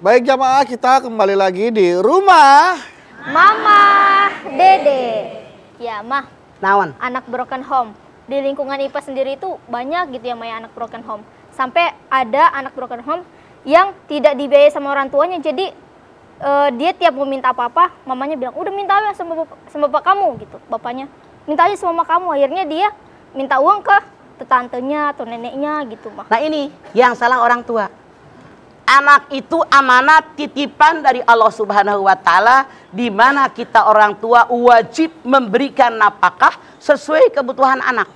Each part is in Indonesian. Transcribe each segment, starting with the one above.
Baik jamaah, kita kembali lagi di rumah Mama Dede. Ya, Mah. Naon? Anak broken home. Di lingkungan IPA sendiri itu banyak gitu ya, Maya, anak broken home. Sampai ada anak broken home yang tidak dibiayai sama orang tuanya. Jadi dia tiap mau minta apa-apa, mamanya bilang, "Udah minta aja sama bapak kamu," gitu. Bapaknya, "Minta aja sama mama kamu." Akhirnya dia minta uang ke tantenya atau neneknya gitu, Mah. Nah ini yang salah orang tua. Anak itu amanat titipan dari Allah Subhanahu wa Ta'ala, di mana kita orang tua wajib memberikan nafkah sesuai kebutuhan anak.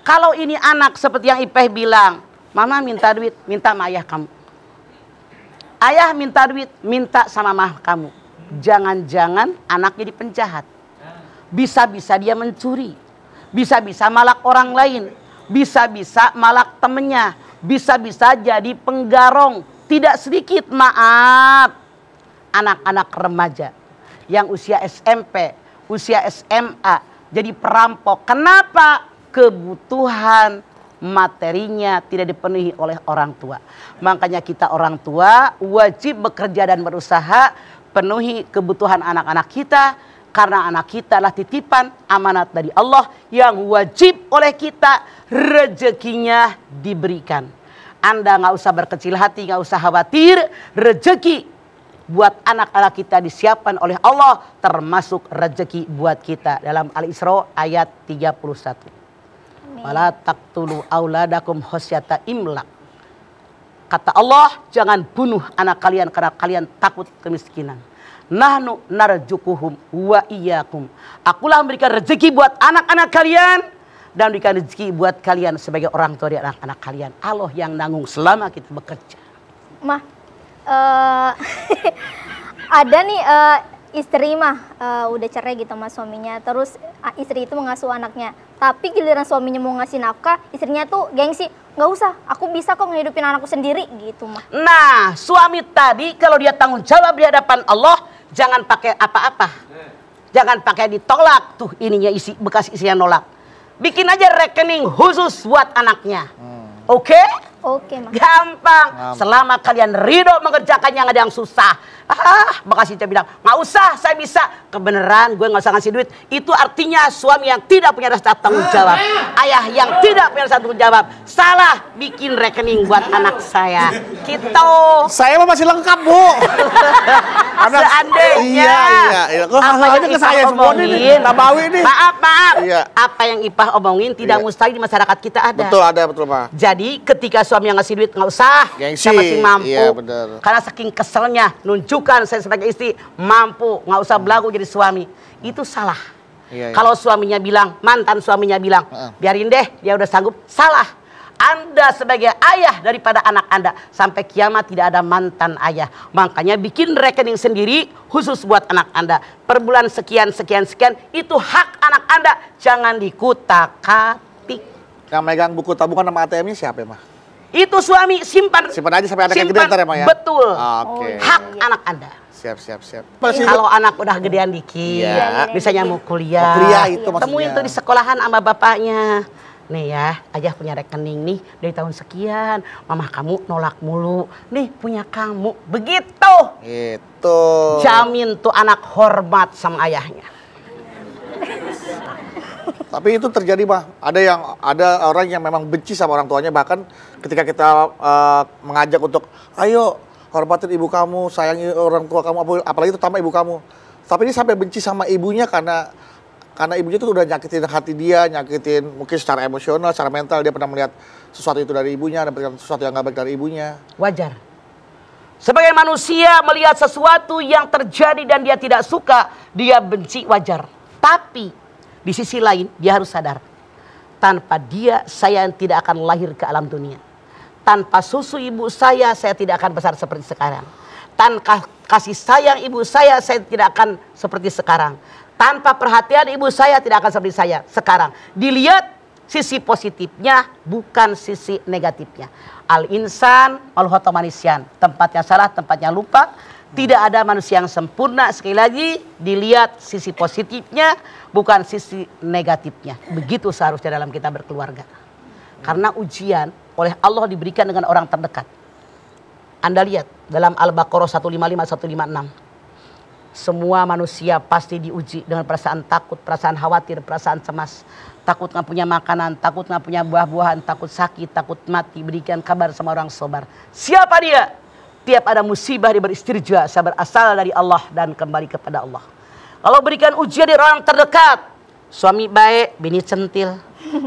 Kalau ini anak seperti yang Ipeh bilang, mama minta duit, minta sama ayah kamu. Ayah minta duit, minta sama mama kamu. Jangan-jangan anaknya jadi penjahat. Bisa-bisa dia mencuri, bisa-bisa malak orang lain, bisa-bisa malak temennya, bisa-bisa jadi penggarong. Tidak sedikit, maaf, anak-anak remaja yang usia SMP, usia SMA jadi perampok. Kenapa? Kebutuhan materinya tidak dipenuhi oleh orang tua. Makanya kita orang tua wajib bekerja dan berusaha penuhi kebutuhan anak-anak kita, karena anak kita adalah titipan amanat dari Allah yang wajib oleh kita rezekinya diberikan. Anda nggak usah berkecil hati, nggak usah khawatir, rezeki buat anak-anak kita disiapkan oleh Allah, termasuk rezeki buat kita. Dalam Al-Isra ayat 31. Wala taqtulu auladakum khasyata imlaq. Kata Allah, jangan bunuh anak kalian karena kalian takut kemiskinan. Nahnu narjukuhum wa iyyakum. Akulah memberikan rezeki buat anak-anak kalian dan berikan rezeki buat kalian sebagai orang tua dari anak-anak kalian. Allah yang nanggung selama kita bekerja. Mah, ada nih istri mah udah cerai gitu sama suaminya. Terus istri itu mengasuh anaknya. Tapi giliran suaminya mau ngasih nafkah, istrinya tuh gengsi. Nggak usah, aku bisa kok ngehidupin anakku sendiri gitu, Mah. Nah, suami tadi kalau dia tanggung jawab di hadapan Allah, jangan pakai apa-apa. Jangan pakai ditolak tuh ininya isi bekas isinya nolak. Bikin aja rekening khusus buat anaknya. Oke? Oke, Mah. Gampang. Selama kalian ridho mengerjakannya, nggak ada yang susah. Bekas itu bilang, nggak usah, saya bisa. Kebenaran, gue nggak usah ngasih duit. Itu artinya suami yang tidak punya rasa tanggung jawab. Ayah yang tidak punya rasa tanggung jawab. Salah bikin rekening buat anak saya. Gitu. saya mah masih lengkap, Bu. Seandainya. Iya. Kok hal-halnya ke saya semua nih, Nabawi nih. Maaf. Iya. Apa yang Ipah omongin tidak mustahil di masyarakat kita ada. Betul, ada, betul, Pak. Jadi ketika suami yang ngasih duit, nggak usah, Gengsi. saya masih mampu. Iya, benar. Karena saking keselnya nunjukkan saya sebagai istri mampu, nggak usah belagu jadi suami. Itu salah. Iya. Kalau suaminya bilang, mantan suaminya bilang, biarin deh, dia udah sanggup. Salah. Anda sebagai ayah daripada anak Anda, sampai kiamat tidak ada mantan ayah. Makanya bikin rekening sendiri khusus buat anak Anda. Per bulan sekian, itu hak anak Anda. Jangan dikutak-katik. Yang megang buku tabungan sama ATM-nya siapa ya, Mah? Itu suami, simpan Simpan aja sampai anaknya gede ntar ya, Mah ya? Betul. Oke. Hak anak Anda. Siap. Kalau anak udah gedean dikit, Iya. misalnya mau kuliah, Mau kuliah itu temuin maksudnya. tuh di sekolahan sama bapaknya. Nih ya, ayah punya rekening nih dari tahun sekian, mamah kamu nolak mulu, nih punya kamu, begitu. Itu. Jamin tuh anak hormat sama ayahnya. Tapi itu terjadi, Mah. Ada orang yang memang benci sama orang tuanya, bahkan ketika kita mengajak untuk ayo hormatin ibu kamu, sayangi orang tua kamu, apalagi terutama ibu kamu. Tapi ini sampai benci sama ibunya karena ibunya itu udah nyakitin hati dia, nyakitin mungkin secara emosional, secara mental. Dia pernah melihat sesuatu itu dari ibunya, dapatkan sesuatu yang gak baik dari ibunya. Wajar. Sebagai manusia melihat sesuatu yang terjadi dan dia tidak suka, dia benci, wajar. Tapi di sisi lain dia harus sadar, tanpa dia saya tidak akan lahir ke alam dunia. Tanpa susu ibu saya tidak akan besar seperti sekarang. Tanpa kasih sayang ibu saya tidak akan seperti sekarang. Tanpa perhatian ibu saya tidak akan seperti saya sekarang. Dilihat sisi positifnya, bukan sisi negatifnya. Al-insan al-khata manisyan. Tempatnya salah, tempatnya lupa. Tidak ada manusia yang sempurna. Sekali lagi, dilihat sisi positifnya, bukan sisi negatifnya. Begitu seharusnya dalam kita berkeluarga. Karena ujian oleh Allah diberikan dengan orang terdekat. Anda lihat dalam Al-Baqarah 155 156. Semua manusia pasti diuji dengan perasaan takut, perasaan khawatir, perasaan cemas. Takut nggak punya makanan, takut nggak punya buah-buahan, takut sakit, takut mati. Berikan kabar sama orang sabar. Siapa dia? Tiap ada musibah dia beristirja, sabar asal dari Allah dan kembali kepada Allah. Kalau berikan ujian dari orang terdekat, suami baik, bini centil.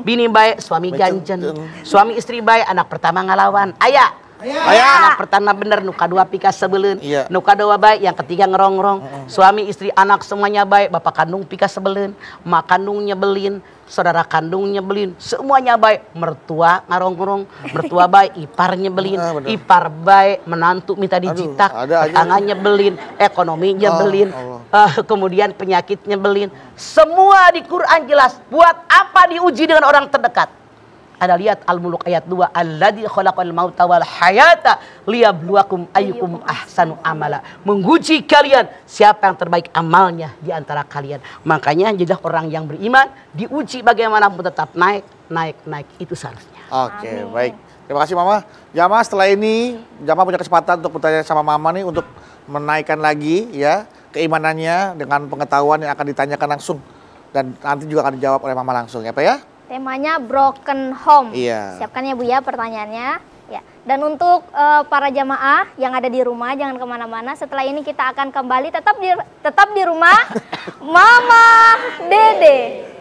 Bini baik, suami ganjen. Suami istri baik, anak pertama ngalawan. Ayah. Anak pertama bener, nuka dua pika sebelen, nuka dua baik, yang ketiga ngerongrong. Suami istri anak semuanya baik, bapak kandung pika sebelen, mak kandung nyebelin, saudara kandung nyebelin, semuanya baik. Mertua ngerongrong, mertua baik, ipar nyebelin, ipar baik, menantu minta dijitak, tetangga nyebelin, ekonomi nyebelin, kemudian penyakit nyebelin. Semua di Quran jelas. Buat apa diuji dengan orang terdekat? Anda lihat Al-Muluk ayat 2, alladzi khalaqal mauta wal hayata liyabluwakum ayyukum ahsanu amala. Menguji kalian siapa yang terbaik amalnya di antara kalian. Makanya jadi orang yang beriman diuji bagaimanapun tetap naik. Itu seharusnya. Oke, baik. Terima kasih Mama. Jamaah setelah ini Jamaah punya kesempatan untuk bertanya sama Mama nih untuk menaikkan lagi ya keimanannya dengan pengetahuan yang akan ditanyakan langsung dan nanti juga akan dijawab oleh Mama langsung ya Pak ya. Temanya broken home. Iya. Siapkan ya Bu ya pertanyaannya. Ya. Dan untuk para jamaah yang ada di rumah jangan kemana-mana. Setelah ini kita akan kembali tetap di rumah Mama Dede.